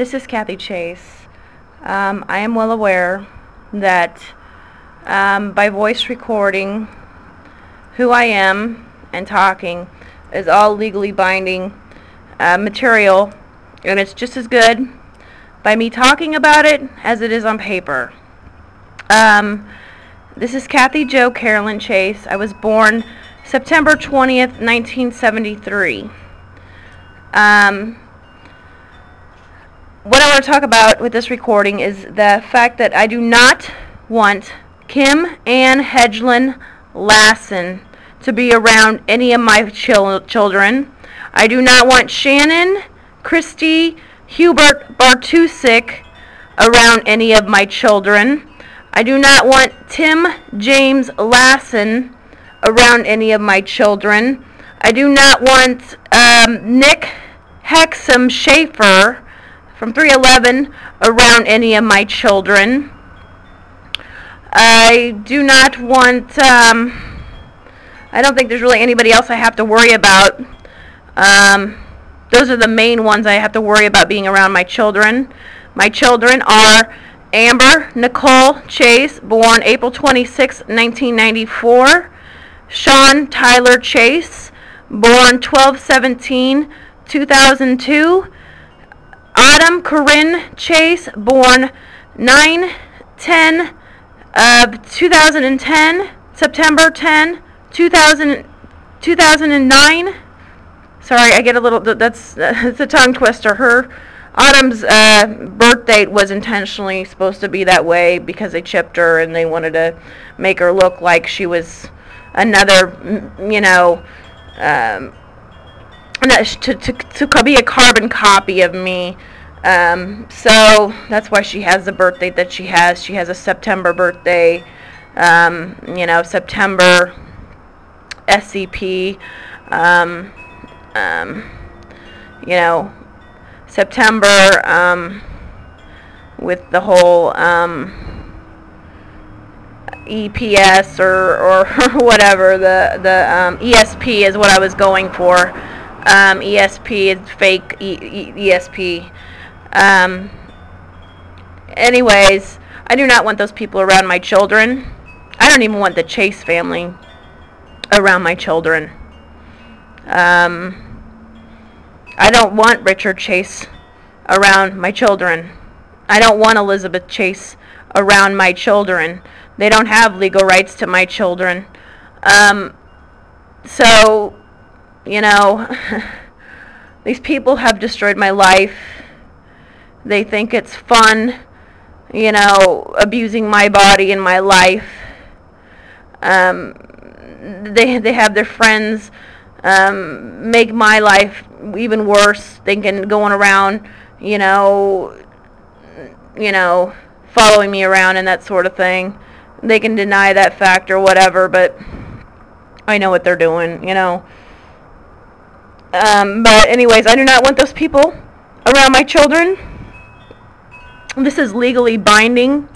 This is Kathy Chase. I am well aware that by voice recording who I am and talking is all legally binding material, and it's just as good by me talking about it as it is on paper. This is Kathy Jo Carolyn Chase. I was born September 20th, 1973. What I want to talk about with this recording is the fact that I do not want Kim Ann Hedgeland Lassen to be around any of my children. I do not want Shannon Christy Hubert Bartusik around any of my children. I do not want Tim James Lassen around any of my children. I do not want Nick Hexum Schaefer from 311 around any of my children. I do not want, I don't think there's really anybody else I have to worry about. Those are the main ones I have to worry about being around my children. My children are Amber Nicole Chase, born April 26, 1994. Sean Tyler Chase, born 12/17/2002. Autumn Corinne Chase, born 9/10 of 2010, September 10, 2009. Sorry, I get a little, that's a tongue twister. Autumn's birth date was intentionally supposed to be that way because they chipped her and they wanted to make her look like she was another, to be a carbon copy of me. So that's why she has the birth date that she has. She has a September birthday, September SCP, September, with the whole EPS or whatever, the ESP is what I was going for. ESP is fake ESP. Anyways, I do not want those people around my children. I don't even want the Chase family around my children. I don't want Richard Chase around my children. I don't want Elizabeth Chase around my children. They don't have legal rights to my children. So, these people have destroyed my life. They think it's fun, abusing my body and my life. They have their friends make my life even worse, going around, following me around and that sort of thing. They can deny that fact or whatever, but I know what they're doing, But anyways, I do not want those people around my children. This is legally binding.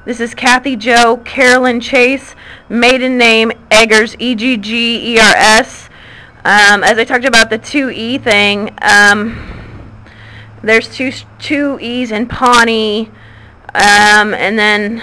This is Kathy Jo Carolyn Chase, maiden name Eggers, Eggers. As I talked about the 2E thing, there's two E's in Pawnee, and then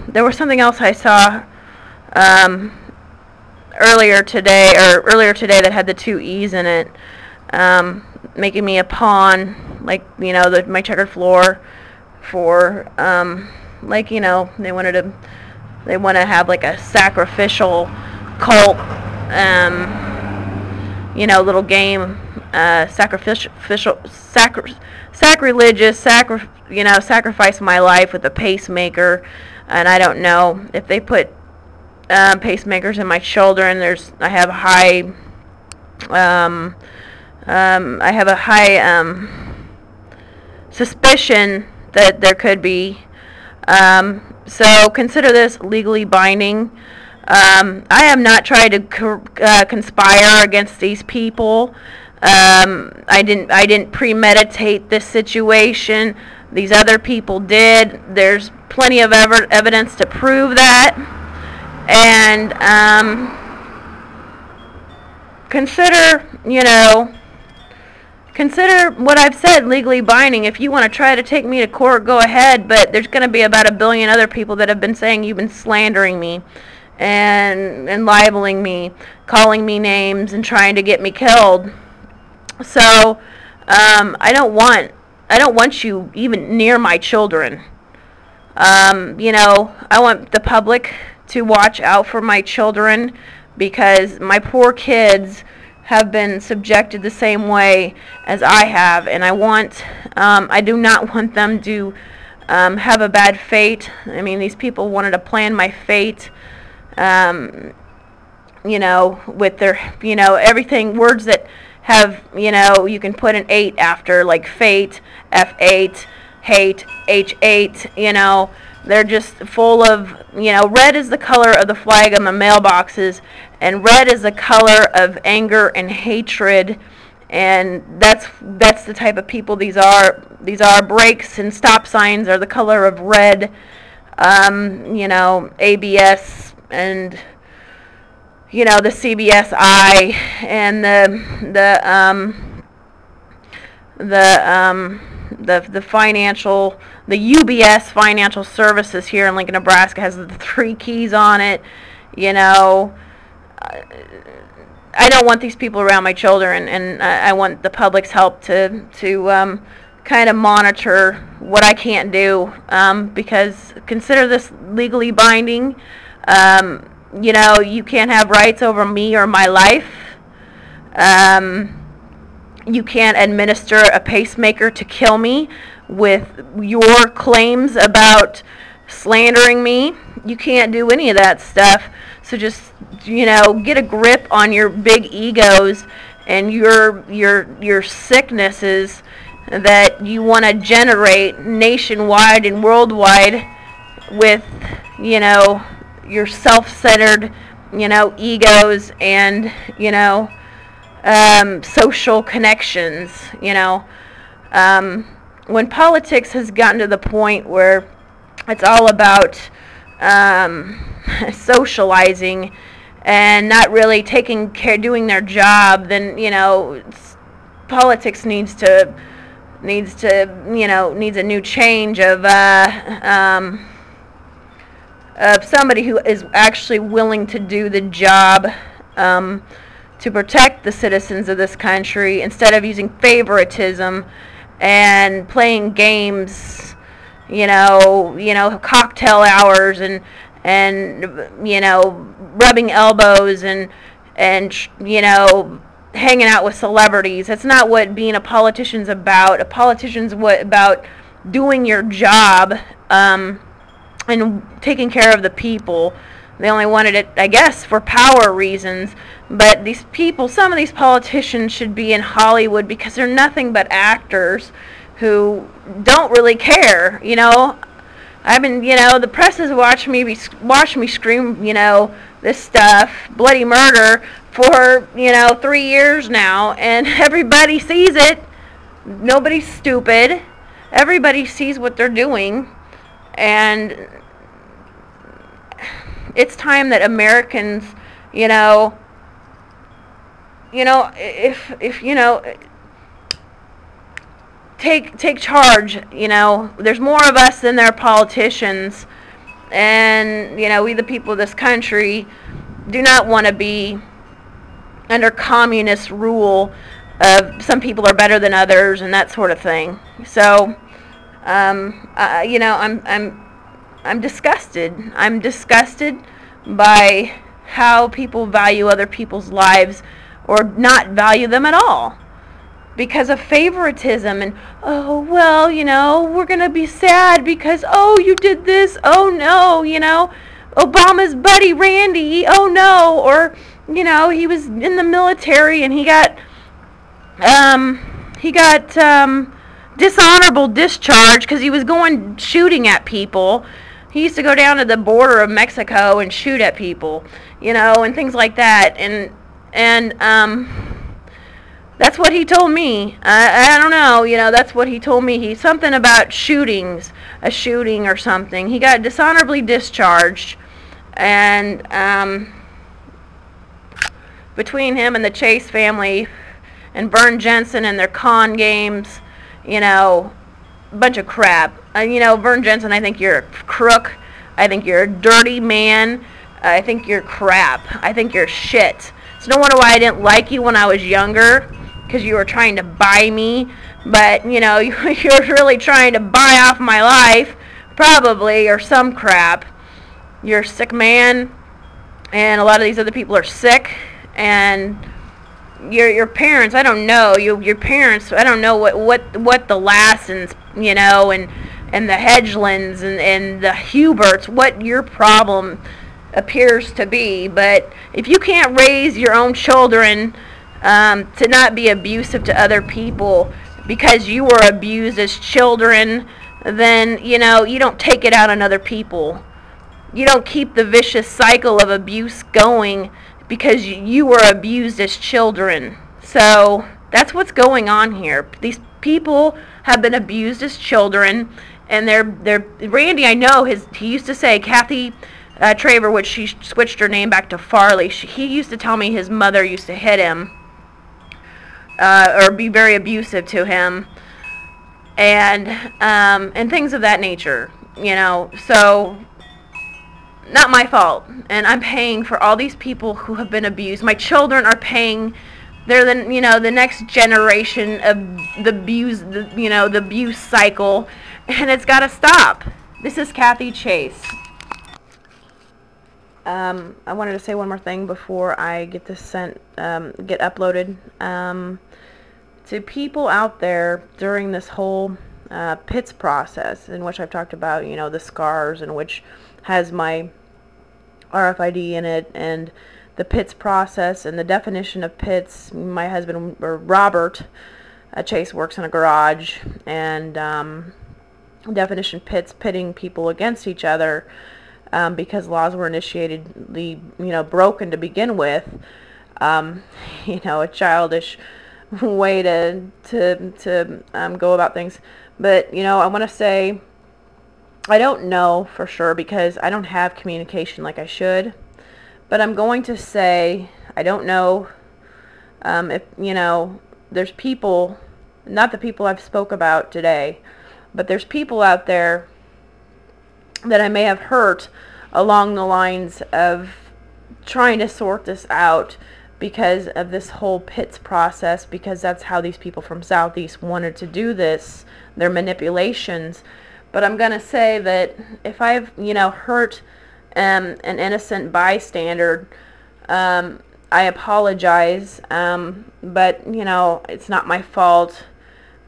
there was something else I saw earlier today that had the 2 E's in it, making me a pawn, like, my checkered floor for, they want to have like a sacrificial cult, little game, sacrifice my life with a pacemaker. And I don't know if they put pacemakers in my children. I have a high suspicion that there could be. So consider this legally binding. I have not tried to conspire against these people. I didn't premeditate this situation. These other people did. There's plenty of evidence to prove that. And consider consider what I've said legally binding. If you want to try to take me to court, go ahead, but there's going to be about 1 billion other people that have been saying you've been slandering me and libeling me, calling me names and trying to get me killed. So I don't want you even near my children. You know, I want the public to watch out for my children, because my poor kids have been subjected the same way as I have, and I do not want them to have a bad fate. I mean, these people wanted to plan my fate, you know, with their, you know, everything, words that have, you know, you can put an 8 after, like fate, F8, hate, H8, you know. They're just full of, you know, red is the color of the flag on the mailboxes, and red is the color of anger and hatred, and that's the type of people these are. These are. Brakes and stop signs are the color of red, you know, ABS and, you know, the CBSI and the financial, the UBS Financial Services here in Lincoln, Nebraska has the 3 keys on it. You know, I don't want these people around my children, and I want the public's help to kind of monitor what I can't do, because consider this legally binding. You know, you can't have rights over me or my life. You can't administer a pacemaker to kill me with your claims about slandering me. You can't do any of that stuff. So just, you know, get a grip on your big egos and your sicknesses that you want to generate nationwide and worldwide with, you know, your self-centered, you know, egos and, you know, social connections. You know, when politics has gotten to the point where it's all about socializing and not really taking care, doing their job, then, you know, politics needs a new change of somebody who is actually willing to do the job, to protect the citizens of this country, instead of using favoritism and playing games, you know, cocktail hours and you know, rubbing elbows and you know, hanging out with celebrities. That's not what being a politician's about. A politician's about doing your job, and taking care of the people. They only wanted it, I guess, for power reasons. But these people, some of these politicians should be in Hollywood, because they're nothing but actors who don't really care. You know, I've been, you know, the press has watched me scream, you know, this stuff, bloody murder, for, you know, 3 years now, and everybody sees it. Nobody's stupid. Everybody sees what they're doing, and it's time that Americans, you know, if you know, take charge. You know, there's more of us than there are politicians, and, you know, we the people of this country do not want to be under communist rule of some people are better than others and that sort of thing. So, you know, I'm disgusted. I'm disgusted by how people value other people's lives, or not value them at all, because of favoritism and, oh, well, you know, we're going to be sad because, oh, you did this, oh, no, you know, Obama's buddy Randy, oh, no, or, you know, he was in the military and he got dishonorable discharge because he was going shooting at people. He used to go down to the border of Mexico and shoot at people, you know, and things like that. And that's what he told me. I don't know, you know, that's what he told me. Something about shootings, a shooting or something. He got dishonorably discharged, and between him and the Chase family, and Vern Jensen and their con games, you know, a bunch of crap. You know, Vern Jensen, I think you're a crook. I think you're a dirty man. I think you're crap. I think you're shit. It's no wonder why I didn't like you when I was younger, because you were trying to buy me. But, you know, you're really trying to buy off my life, probably, or some crap. You're a sick man, and a lot of these other people are sick, and your parents, I don't know, your parents, I don't know what the Lassens, you know, and the Hedgelands and the Huberts, what your problem appears to be. But if you can't raise your own children to not be abusive to other people because you were abused as children, then, you know, you don't take it out on other people. You don't keep the vicious cycle of abuse going because you were abused as children. So that's what's going on here. These people have been abused as children, and they're Randy, I know, he used to say, Kathy Traver, which she switched her name back to Farley, he used to tell me his mother used to hit him or be very abusive to him, and things of that nature, you know. So not my fault, and I'm paying for all these people who have been abused. My children are paying. They're the next generation of the abuse cycle, and it's got to stop. This is Kathy Chase. I wanted to say one more thing before I get this get uploaded. To people out there during this whole PITS process, in which I've talked about, you know, the scars, and which has my RFID in it, and the PITS process and the definition of PITS. My husband, or Robert Chase, works in a garage, and definition PITS, pitting people against each other because laws were broken to begin with. You know, a childish way to go about things. But, you know, I want to say, I don't know for sure because I don't have communication like I should, but I'm going to say I don't know if, you know, there's people, not the people I've spoke about today, but there's people out there that I may have hurt along the lines of trying to sort this out because of this whole PITS process, because that's how these people from Southeast wanted to do this, their manipulations. But I'm going to say that if I've, you know, hurt an innocent bystander, I apologize, but, you know, it's not my fault.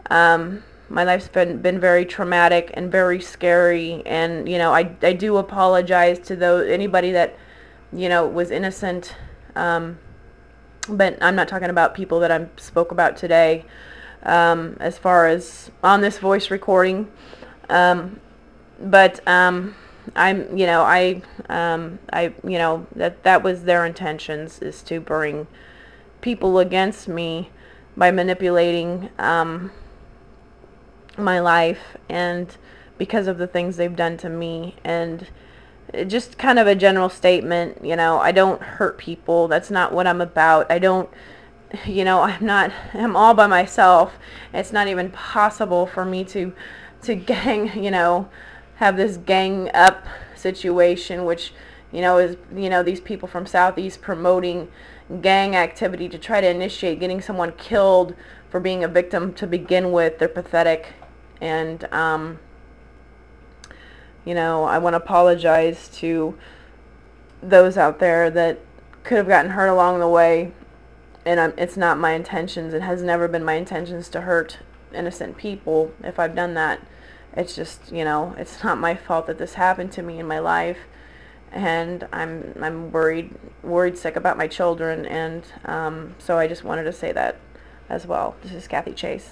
My life's been very traumatic and very scary, and, you know, I do apologize to anybody that, you know, was innocent, but I'm not talking about people that I spoke about today, as far as on this voice recording. But I'm, you know, you know, that was their intentions, is to bring people against me by manipulating my life, and because of the things they've done to me. And just kind of a general statement, you know, I don't hurt people. That's not what I'm about. I don't, you know, I'm all by myself. It's not even possible for me to gang, you know, have this gang up situation, which, you know, is, you know, these people from Southeast promoting gang activity to try to initiate getting someone killed for being a victim to begin with. They're pathetic. And, you know, I want to apologize to those out there that could have gotten hurt along the way. And it's not my intentions. It has never been my intentions to hurt innocent people. If I've done that, it's just, you know, it's not my fault that this happened to me in my life. And I'm worried sick about my children. And so I just wanted to say that as well. This is Kathy Chase.